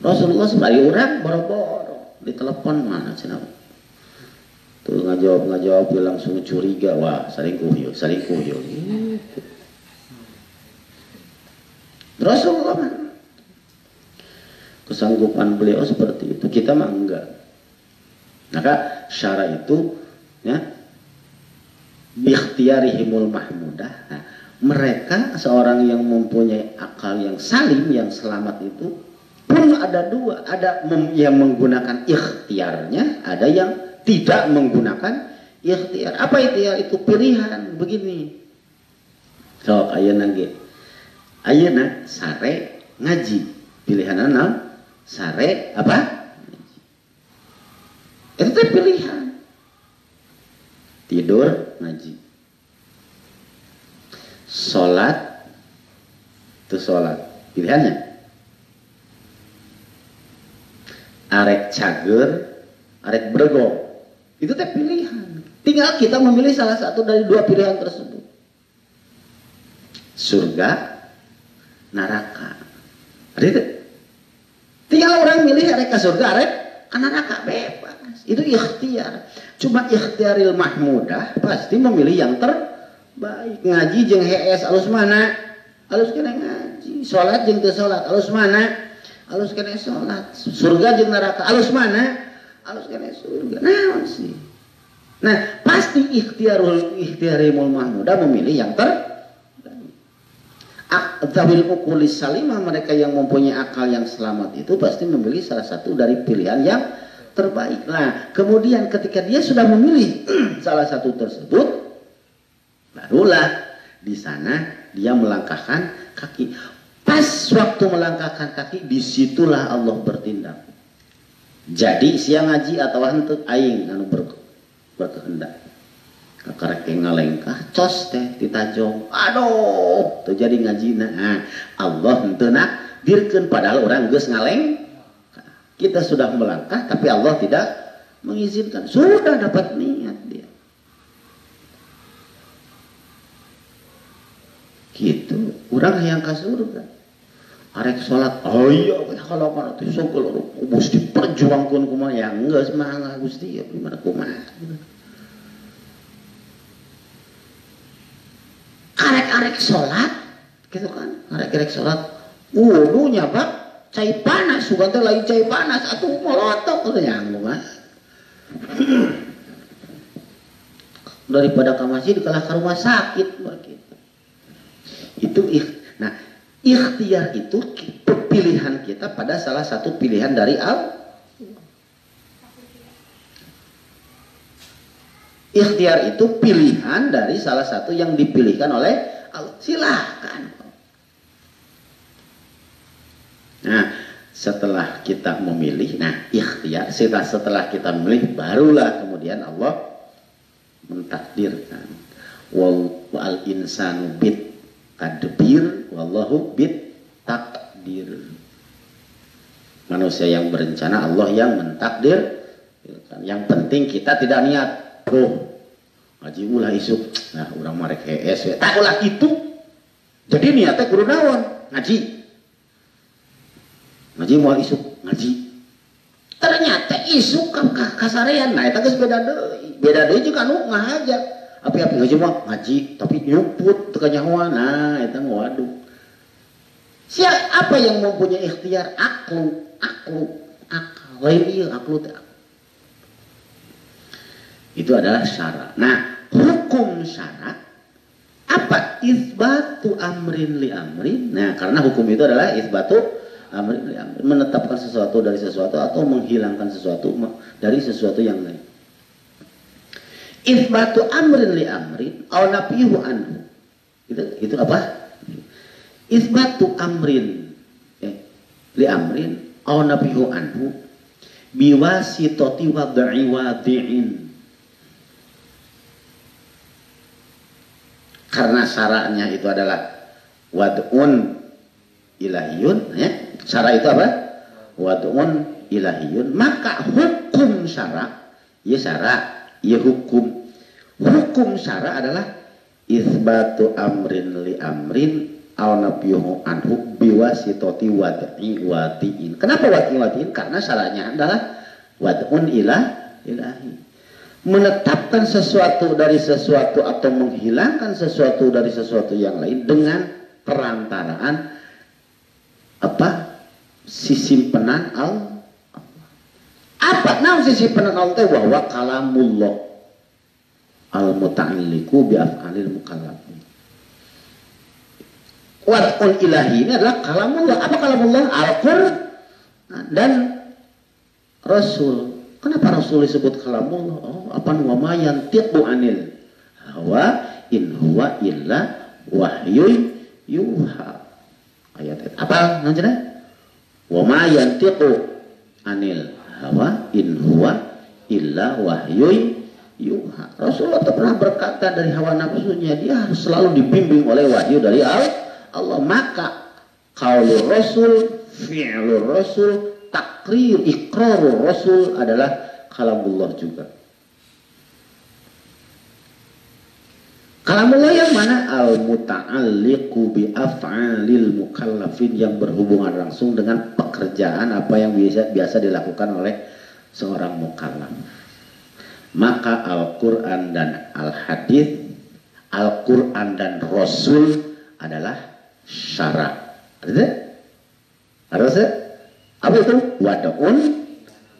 Rasulullah sebagai orang boro-boro di telepon mana cina. Tuh ngajawab dia langsung curiga, wah selingkuh yuk. Rasulullah kesanggupan beliau seperti itu, kita mah enggak. Maka syarat itu ya biikhtiarihimul mahmudah. Nah, mereka seorang yang mempunyai akal yang salim, yang selamat itu pun ada dua, ada yang menggunakan ikhtiarnya, ada yang tidak menggunakan ikhtiar. Apa ikhtiar itu? Pilihan. Begini. So, ayeuna ge. Ayeuna sare ngaji. Pilihan naon? Sare apa? Ngaji. Itu teh pilihan. Tidur ngaji. Salat itu salat. Pilihannya. Arek cager, arek berego. Itu teh pilihan. Tinggal kita memilih salah satu dari dua pilihan tersebut. Surga, neraka. Ada itu. Tinggal orang milih arek ke surga, arek ke neraka, bebas. Itu ikhtiar. Cuma ikhtiaril mahmudah pasti memilih yang terbaik. Ngaji jeung hees alus mana? Alus kena ngaji. Salat jeung teu salat alus mana? Alus kena salat. Surga jeung neraka alus mana? Alus kena surga. Naon sih? Nah, pasti ikhtiarimul mahmudah memilih yang terbaik. Dzawil uqulis salimah, mereka yang mempunyai akal yang selamat itu pasti memilih salah satu dari pilihan yang terbaik. Nah, kemudian ketika dia sudah memilih salah satu tersebut, barulah di sana dia melangkahkan kaki. Pas waktu melangkahkan kaki, disitulah Allah bertindak. Jadi siang ngaji atau henteu aing anu berkehendak. Karek ngalengkah cos teh ditajong. Aduh, teu jadi ngajina. Nah, Allah henteu nakdirkeun padahal orang geus ngaleng. Kita sudah melangkah tapi Allah tidak mengizinkan. Sudah dapat niat dia. Gitu. Urang hayang ka surga. Arek salat, oh iya kalau mana teh sok mesti diperjuangkeun kumaha ya geus mangga Gusti ya gimana kumaha. Arek-arek salat gitu kan. Arek-arek salat wudunya Pak cai panas sugan teh lain cai panas atuh molotok teh nyanggu mah. Daripada ka masjid kalah ka rumah sakit begitu. Itu nah ikhtiar itu pilihan kita pada salah satu pilihan dari Allah. Ikhtiar itu pilihan dari salah satu yang dipilihkan oleh Allah. Silahkan. Nah, setelah kita memilih, nah ikhtiar, setelah kita memilih, barulah kemudian Allah mentakdirkan. Wal insanu bit tadbir wallahu bit takdir. Manusia yang berencana, Allah yang mentakdir. Yang penting kita tidak niat. Ngaji ulah isuk. Nah, urang marek hees we. Tak ulah itu. Jadi niatnya kudu naon? Ngaji. Ngaji moal isuk, ngaji. Ternyata isuk kasarean. Nah, eta geus beda deui. Beda deui jeung anu ngahaja. Api-api ngaji moal ngaji tapi nyuput teu kanyahoan. Nah, eta waduh. Siapa yang mempunyai ikhtiar? Akal. Lain ieu aklu teh. Itu adalah syarat. Nah, hukum syarat apa? Isbatu amrin li amrin. Nah, karena hukum itu adalah isbatu amrin li amrin, menetapkan sesuatu dari sesuatu atau menghilangkan sesuatu dari sesuatu yang lain. Isbatu amrin li amrin aw nafihu anhu. Itu apa? Isbatu amrin li amrin aw nabihu anhu biwasitati wad'i wadi'in. Karena syaratnya itu adalah wad'un ilahiyun, ya. Syarat itu apa? Wad'un ilahiyun. Maka hukum syarat, ya syarat, ya hukum. Hukum syarat adalah isbatu amrin li amrin aw nabiyuhu anhu biwasitati wad'i wadi'in. Kenapa wad'i wadi'in? Karena syaratnya adalah wad'un ilahi. Menetapkan sesuatu dari sesuatu atau menghilangkan sesuatu dari sesuatu yang lain dengan perantaraan apa? Sisimpenan Allah. Apa nama sisimpenan Allah? Bahwa kalamullah al-muta'alliqu bi af'alil mukallafin. Wad'un ilahi ini adalah kalamullah. Apa kalamullah? Al-Qur'an dan Rasul. Kenapa Rasul disebut kalamullah? Oh, apa nama yantiqu anil hawa in huwa illa wahyu yuha. Ayat apa namanya? Wa ma yantiqu anil hawa in huwa illa wahyu yuha. Rasulullah tak pernah berkata dari hawa nafsunya, dia harus selalu dibimbing oleh wahyu dari Allah. Maka qaulur rasul, fi'lur rasul, takrir, iqrarur rasul adalah kalamullah juga. Kalamullah yang mana? Al-muta'alliqu bi af'alil mukallafin, yang berhubungan langsung dengan pekerjaan apa yang biasa dilakukan oleh seorang mukallaf. Maka Al-Quran dan Al-Hadis, Al-Quran dan Rasul adalah syarat. Ada? Apa itu? Wad'un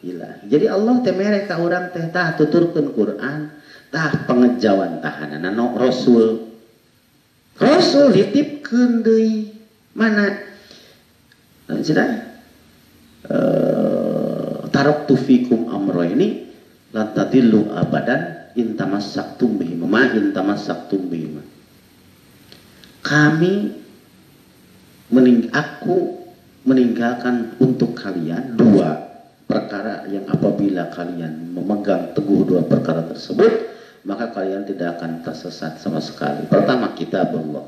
ilahi. Jadi Allah temere ka urang teh tah tuturkeun Quran, tah pengejawan tahanana no Rasul. Rasul ditipkeun deui mana? Cenah taraktu fikum amrayni lan tadillu abadan in tamassaktum bihi ma in tamassaktum bihi. Aku meninggalkan untuk kalian dua perkara yang apabila kalian memegang teguh dua perkara tersebut, maka kalian tidak akan tersesat sama sekali. Pertama, kitabullah.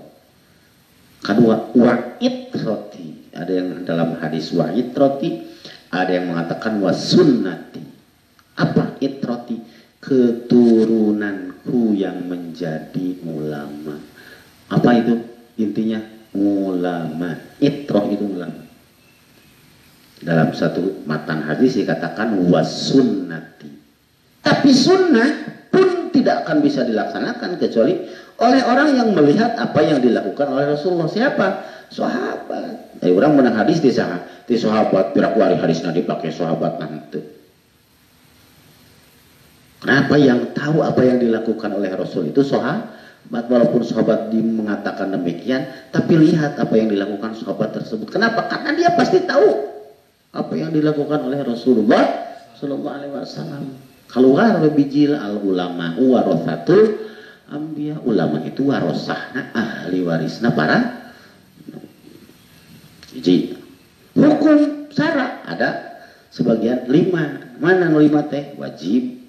Kedua, wa'itrati. Ada yang dalam hadis wa'itrati, ada yang mengatakan wasunnati. Apa itrati? Keturunanku yang menjadi ulama. Apa itu? Intinya ulama. Itroh itu ulama. Dalam satu matan hadis dikatakan wasunnati. Tapi sunnah pun tidak akan bisa dilaksanakan kecuali oleh orang yang melihat apa yang dilakukan oleh Rasulullah. Siapa? Sahabat. Orang menang hadis di sahabat. Piraku hari hadisnya dipakai sahabat nanti. Kenapa? Yang tahu apa yang dilakukan oleh Rasul itu sahabat. Walaupun sahabat mengatakan demikian, tapi lihat apa yang dilakukan sahabat tersebut. Kenapa? Karena dia pasti tahu apa yang dilakukan oleh Rasulullah Sallallahu Alaihi Wasallam. Keluar bijil al ulama warathatul anbiya. Ulama itu warosahna, ahli warisna para. Jadi hukum syarat ada sebagian 5. Mana 5 teh? Wajib.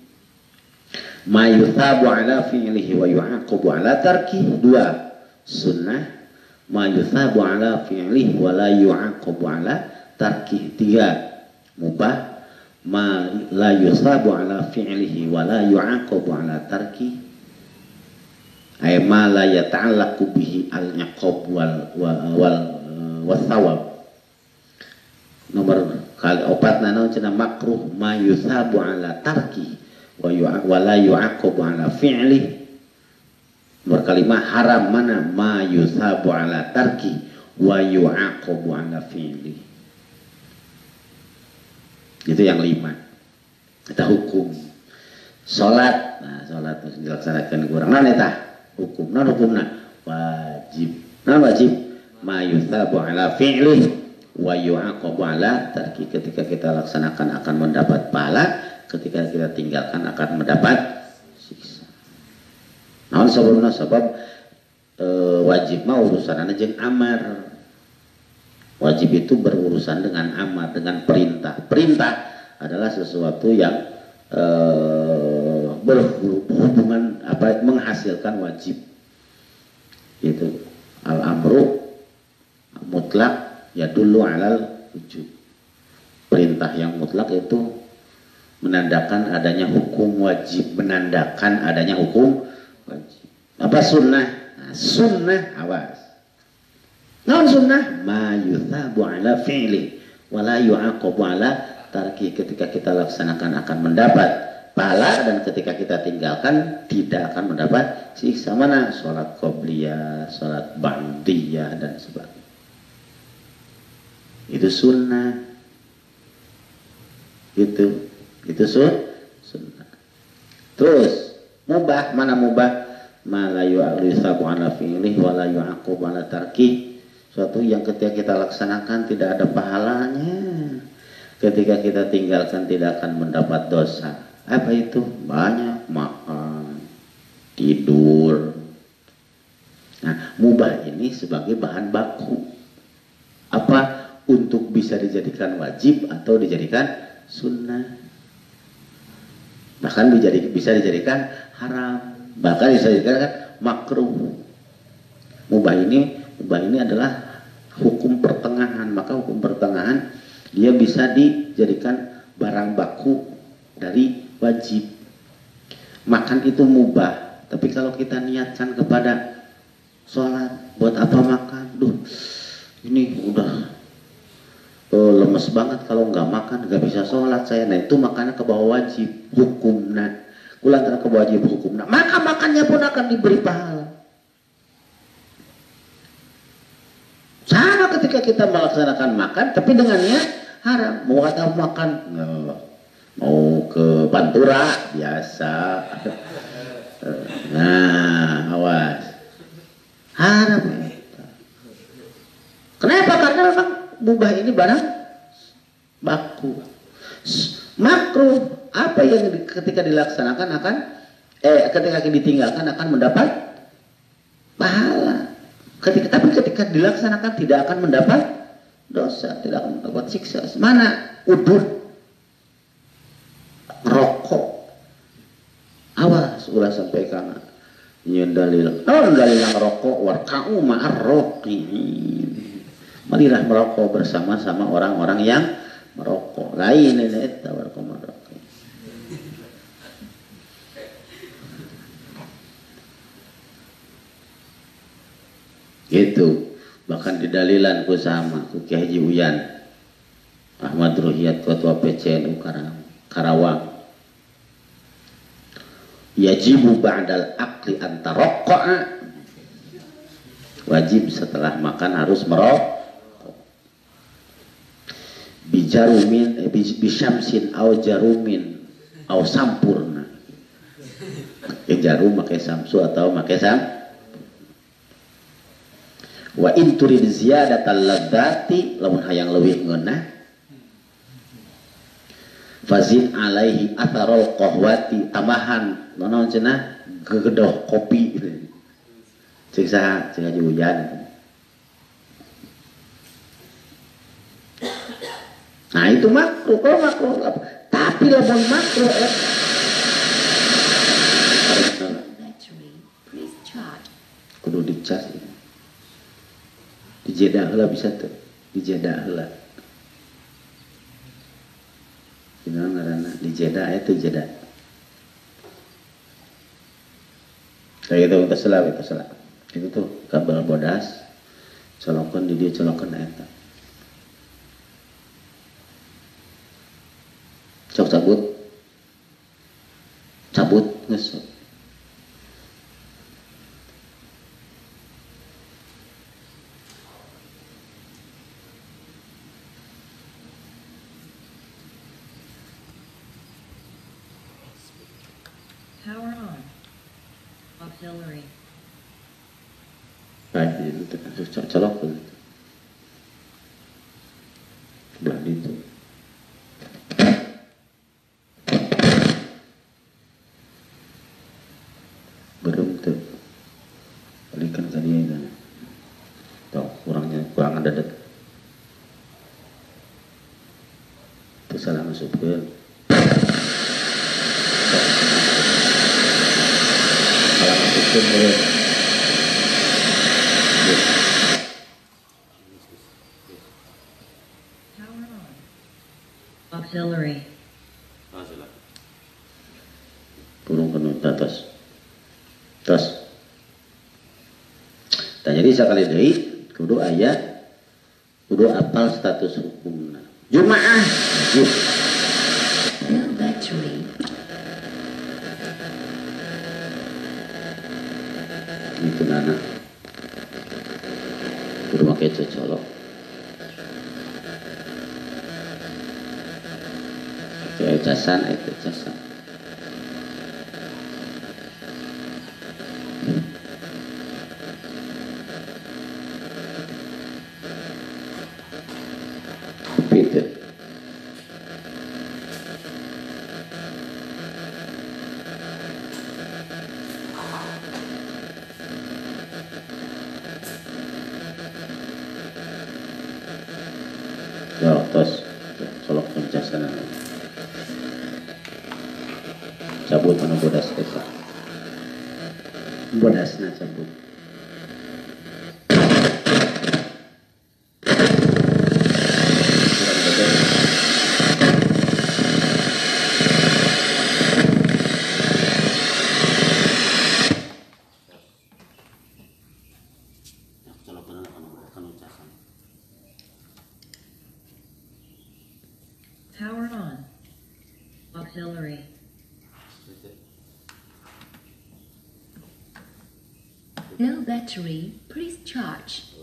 Ma yuthabu ala fi'lihi wa yu'aqabu ala tarki. 2. Sunnah. Ma yuthabu ala fi'lihi wa la yu'aqabu ala tarki. 3. Mubah. Ma la yusabu ala fi'lihi wa la yu'aqabu ala tarki. Ay ma la yata'allaqu bihi al-iqab wal thawab. Nomor kali 4 nana cenah makruh ma yusabu ala tarki wa la yu'aqabu ala fi'lihi. Nomor kali 5 haram mana ma yusabu ala tarki wa yu'aqabu ala fi'lihi. Itu yang 5. Kita hukum. Salat. Nah, salat harus dilaksanakan kurang. Nah, eta hukum. Nah, hukumna wajib. Nah, wajib ma yuthabu ala fi'lih wa yu'aqabu ala tarki. Ketika kita laksanakan akan mendapat pahala, ketika kita tinggalkan akan mendapat siksa. Nah, sebab wajib mah urusanana jeung amar. Wajib itu berurusan dengan amar, dengan perintah. Perintah adalah sesuatu yang berhubungan menghasilkan wajib. Itu al-amru mutlak ya dulu alal wujub. Perintah yang mutlak itu menandakan adanya hukum wajib, menandakan adanya hukum wajib. Apa sunnah? Nah, sunnah awas. Non sunnah ma yuthabu ala fi'li wa la yu'aqabu ala tarki. Ketika kita laksanakan akan mendapat pahala, dan ketika kita tinggalkan tidak akan mendapat siksa. Mana? Salat qobliyah, salat ba'diyah dan sebagainya. Itu sunnah. Itu sunnah. Terus mubah, mana mubah? Ma la yu'aqabu ala fi'li wa la yu'aqabu ala tarki. Suatu yang ketika kita laksanakan tidak ada pahalanya, ketika kita tinggalkan tidak akan mendapat dosa. Apa itu? Banyak makan, tidur. Nah, mubah ini sebagai bahan baku. Apa? Untuk bisa dijadikan wajib atau dijadikan sunnah. Bahkan bisa dijadikan haram. Bahkan bisa dijadikan makruh. Mubah ini adalah hukum pertengahan. Maka hukum pertengahan dia bisa dijadikan barang baku dari wajib. Makan itu mubah, tapi kalau kita niatkan kepada sholat, buat apa makan? Duh, ini udah lemes banget, kalau nggak makan nggak bisa sholat saya. Nah itu makannya ke bawah wajib hukumna. Kulantara ke bawah wajib hukumna, maka makannya pun akan diberi pahala. Sama ketika kita melaksanakan makan, tapi dengan niat haram. Mau kata makan, mau ke Pantura biasa. Nah, awas. Haram. Kenapa? Karena memang mubah ini barang baku. Makruh, apa yang ketika dilaksanakan akan ketika ditinggalkan akan mendapat pahala. Tapi ketika dilaksanakan tidak akan mendapat dosa, tidak akan mendapat siksa. Mana? Udud, rokok. Awas, ulah sampai kana nyeun dalil. Dalil rokok warka'u ma'ar roqin. Marilah merokok bersama-sama orang-orang yang merokok. Lain ini eta warka'u ma'ar roqin. Gitu. Bahkan di dalilan ku sama ku Kiai Haji Uyan Ahmad Ruhiyat, ketua PCNU Karawang. Yajibu ba'dal akli antarokko'a. Wajib setelah makan harus merokok. Bijarumin bisyamsin au jarumin au sampurna. Pakai jarum, pakai samsu atau pakai wa in turid ziyadatal ladzati, lamun hayang leuwih ngeunah, fazid alaihi atharul qahwati, tambahan naon cenah gegedoh kopi gitu. Cek saha? Cek Haji Uyan. Nah itu makruh. Kalau makruh tapi lamun makruh kudu dicas. Dijedah heula bisa tuh, dijedah heula. Gimana ngaranna? Dijedah itu jedah. Kayak gitu terselap. Itu tuh kabel bodas, colokan di dia colokan eta. Cok cabut ngesot. Power on. Auxiliary. Baik, itu colok belah itu. Berem tuh. Balikan ke dia kan. Tuh, kurang ada dekat. salah masukkeun. Salah masukkeun beureum. Power on. Auxiliary. Kurung penuh tos. Tah jadi sakali deui kudu aya kudu apal status hukumna. Jumaah wajib. Battery. Itu nana. Kudu make cocolok. Kayak casan itu casan. Gitu. Ya, terus colok pencasanan. Cabut mana bodas kita. Bodasna cabut. Power on. Auxiliary. No battery, please charge.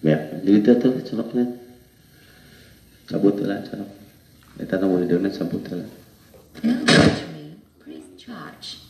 Ya, jadi itu tuh coloknya. Cabut lah colok. Kita mau hidungnya cabut lah. No battery, please charge.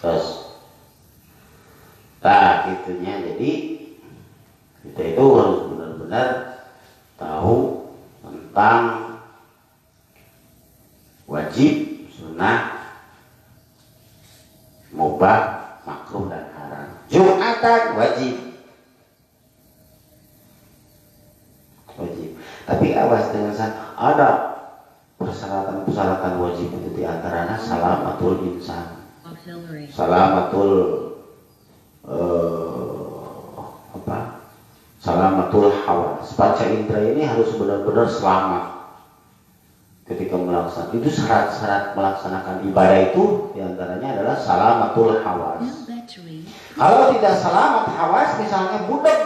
Terus nah gitunya, jadi kita itu harus benar-benar tahu tentang wajib, sunnah, mubah, makruh dan haram. Jumatan wajib, tapi awas dengan ada persyaratan wajib itu diantaranya salamatul insan, Auxiliary. salamatul salamatul hawas. Panca indera ini harus benar-benar selamat ketika melaksanakan. Itu syarat-syarat melaksanakan ibadah itu diantaranya adalah salamatul hawas. No battery. Kalau tidak selamat hawas, misalnya budak,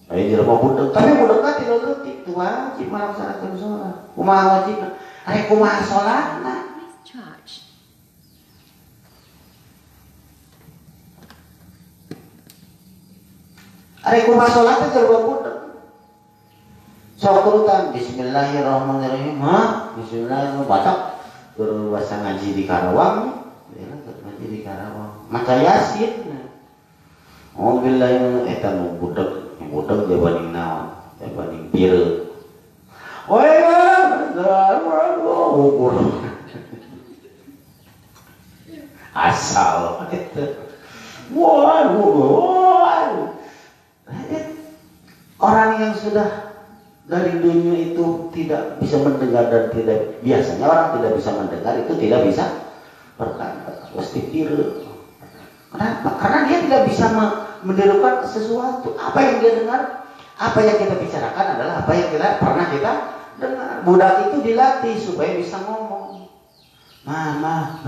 jadi jelema budak, tapi budaknya tidak ngerti itu wajib melaksanakan sholat. Kumaha wajib? Ari kumaha sholatna? Please charge. Ari kumaha sholatnya jelema budak. Sok turutan Bismillahirrahmanirrahim. Bismillahirrahmanirrahim. Batak berbahasa ngaji di Karawang. Ya, ngaji di Karawang. Maca Yasin. Oh billahi eta nu budak jabaning naon? Jabaning pireu. Oh ya, ukur. Asal itu. Waduh. Orang yang sudah dari dunia itu tidak bisa mendengar dan tidak, biasanya orang tidak bisa mendengar itu tidak bisa berkata, pasti pireu. Kenapa? Karena dia tidak bisa menirukan sesuatu. Apa yang dia dengar, apa yang kita bicarakan adalah apa yang pernah kita dengar. Budak itu dilatih supaya bisa ngomong. Mama.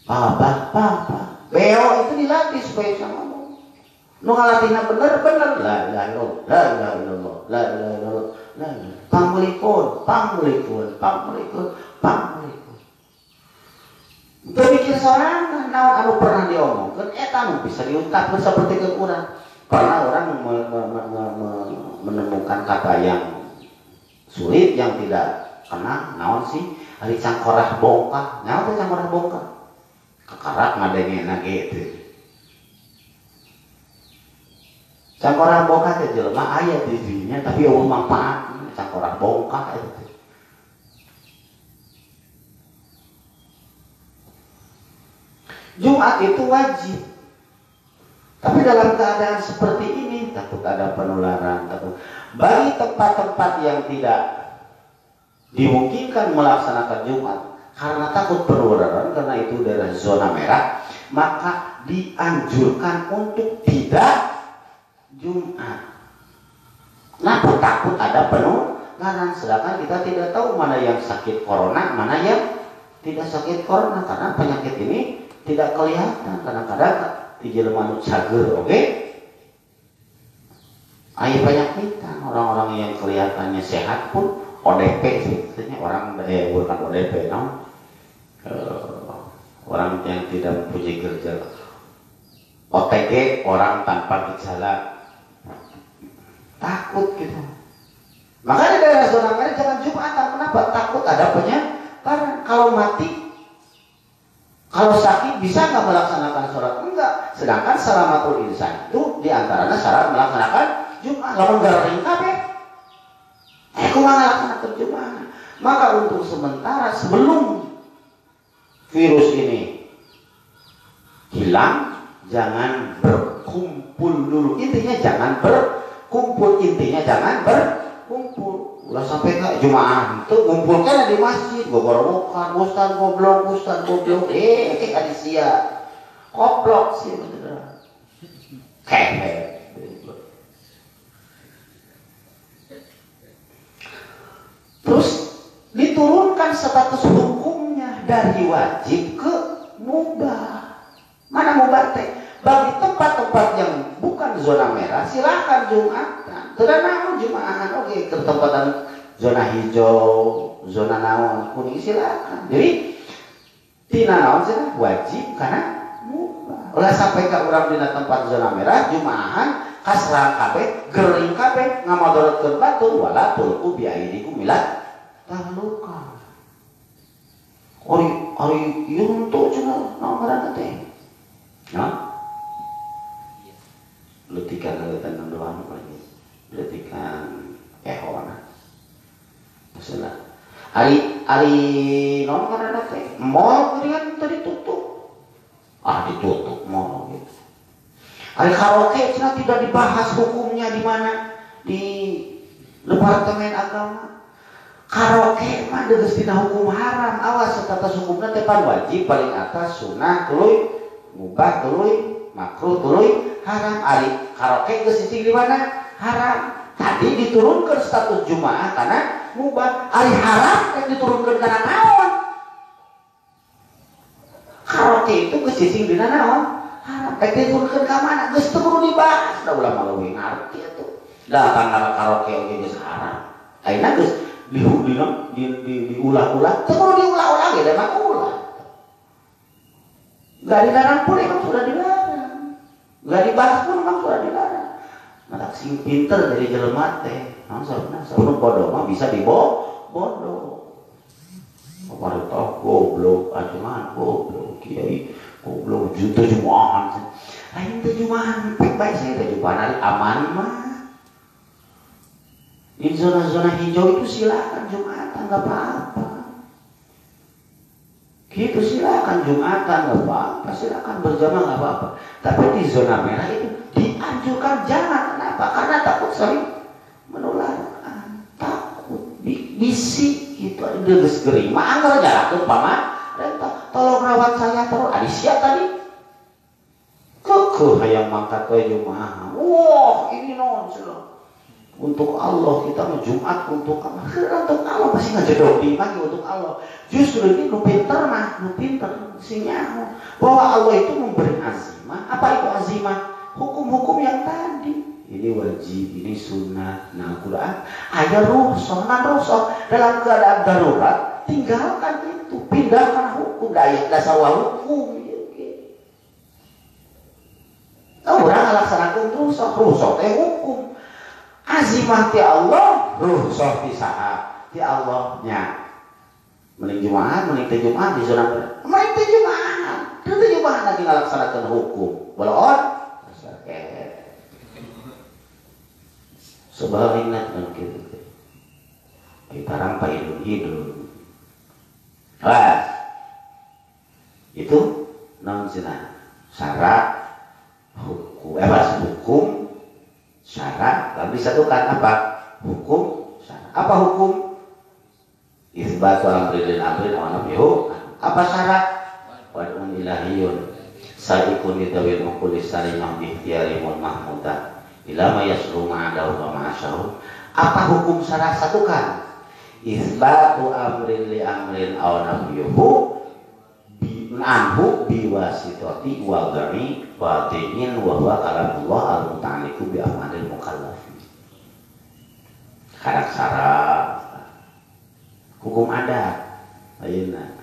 Papa. Beo itu dilatih supaya bisa ngomong. Nu ngalatina bener. La ilaha illallah. Pamulipun. Itu mikir sorangan, naon anu pernah diomongkeun eta anu bisa diungkapkeun sapertikeun urang. Pernah orang menemukan kata yang sulit yang tidak kena, naon sih? Ari cangkorah bongkah, naon teh cangkorah bongkah? Kekarak ngadengena gitu. Cangkorah bongkah teh jelema aya di dirinya tapi eueuh manfaat. Cangkorah bongkah itu. Jumat itu wajib. Tapi dalam keadaan seperti ini takut ada penularan, takut. Bagi tempat-tempat yang tidak dimungkinkan melaksanakan Jumat karena takut penularan, karena itu daerah zona merah, maka dianjurkan untuk tidak Jumat. Nah, takut ada penularan, sedangkan kita tidak tahu mana yang sakit corona, mana yang tidak sakit corona, karena penyakit ini tidak kelihatan. Kadang-kadang di jelema nu cager, oke? Aya penyakitan orang-orang yang kelihatannya sehat pun ODP sebetulnya orang bukan ODP, no? Orang yang tidak mempunyai gejala. OTG, orang tanpa gejala, takut gitu. Makanya daerah zona merah jangan Jumatan. Kenapa? Takut ada penyakit. Karena kalau mati, kalau sakit bisa nggak melaksanakan sholat? Enggak. Sedangkan salamatul insan itu diantaranya syarat melaksanakan Jumat. Lamun garing kabeh, kumaha melaksanakan Jumat. Maka untuk sementara sebelum virus ini hilang, jangan berkumpul dulu. Intinya jangan berkumpul. Intinya jangan berkumpul. Ulah sampai ke Jumat itu ngumpulkan di masjid, gogor-gogokan, ustaz goblok, tadi sia koplok sih bener. Kehe. Terus diturunkan status hukumnya dari wajib ke mubah. Mana mubah teh? Bagi tempat-tempat yang bukan zona merah silakan Jumatan. Tidak naon Jumatan, oke. Ketempatan zona hijau, zona naon kuning silakan. Jadi tina naon sih wajib karena mubah. Ulah sampai ke urang dina tempat zona merah Jumatan kasrah kabeh, gering kabeh, ngamadorotkeun batur wala tulqu bi aidikum ila tahluka. Ori ieu tuh cenah naon ngaranna teh? Nah, letikan heutan doang lagi. Letikan ehona. Masalah. Ari non ngaranna teh? Mall geuningan tadi tutup. Ditutup mall gitu. Ari karaoke cenah tidak dibahas hukumnya di mana? Di Departemen Agama. Karaoke mah geus dina hukum haram. Awas status hukumna teh pan wajib paling atas sunah tuluy mubah tuluy makruh tuluy haram. Ari karaoke geus cicing di mana? Haram. Tadi diturunkan status Jumaah karena mubah. Ari haram yang diturunkan karena naon? Karaoke itu geus cicing dina naon? Haram. Diturunkan ka mana? Geus teu kudu dibahas. Da ulama leuwih ngarti atuh. Da kana karaoke oge geus haram. Ayeuna geus diulah-ulah. Teu kudu diulah-ulah ge da mah ulah. Gak dilarang pun emang sudah dilarang. Gak dibahas pun emang sudah dilarang. Matak sing pinter dari jelema teh. Sebelum bodoh mah bisa bodoh. Pemerintah goblok, ajangan goblok, kiai goblok, juta Jumatan. Lain teh Jumatan, baik saya teh Jumatan aman mah. Di zona-zona hijau itu silakan Jumatan, nggak apa-apa. Gitu silakan Jumatan nggak apa-apa, silakan berjamaah nggak apa-apa. Tapi di zona merah itu dianjurkan jangan. Kenapa? Karena takut saling menularkan, takut bisi gitu. Ada geus gering, mah anggar jarakeun paman. Tolong rawat saya terus. Adisia tadi kekeh hayang mangkat we Jumaah. Wah ini non untuk Allah kita mau Jumat untuk Allah. Untuk Allah pasti ngajedog lagi untuk Allah. Justru ini nu pinter mah, nu pinter sinyal bahwa Allah itu memberi azimah. Apa itu azimah? Hukum-hukum yang tadi. Ini wajib, ini sunnah. Nah, Quran ayat rukhsah, dalam keadaan darurat tinggalkan itu, pindahkan hukum daya dasar hukum. Orang laksanakan ngalaksanakeun rusuh teh hukum. Azimah ti Allah, rusuh ti saha? Ti Allah nya. Mending Jumaat, mending teh Jumaat di zona mending teh Jumaat. Teu Jumaat lagi ngalaksanakeun hukum. Boloon. Sebaliknya kan gitu. Kita rampai hidup. Awas. Itu naon cenah? Syarat hukum, hukum syarat. Lalu disatukan apa? Hukum syarat. Apa hukum? Isbatu amrin awana bihu. Apa syarat? Wad'un ilahiyun saikun yudawil mukulis salimah bihtiyarimun mahmudah ilama yasru ma'adahu wa ma'asyahu. Apa hukum syarat? Satukan. Isbatu amrin li amrin awana bihu anhu biwasitati wad'i watinin wa huwa kalamullah al-muta'alliqu bi amalil mukallafin. Syarat syarat hukum adat ayeuna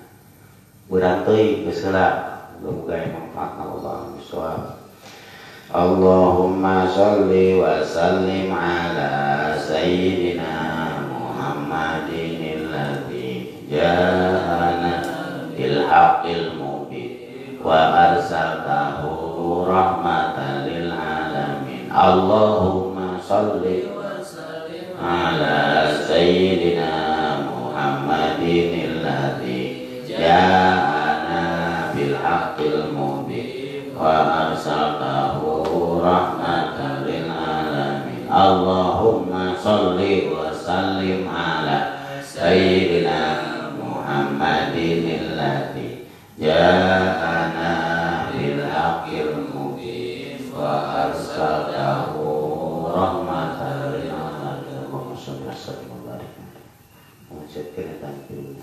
urang teuing geus heula muga-muga manfaatna Allah bisawab. Allahumma sholli wa sallim ala sayyidina Muhammadin alladzi ja'ana bil haqqil mubin wa arsaltahu rahmatan lil alamin. Allahumma sholli wa sallim ala sayyidina Muhammadin alladzi ja'ana bil haqqil mubin wa arsaltahu rahmatan lil alamin. Allahumma sholli wa sallim ala sayyidina Muhammadin alladzi ja'ana bil haqqil mubin wa arsaltahu rahmatan lil alamin. Allahumma sholli wa sallim wa barik. Mengucapkan tampil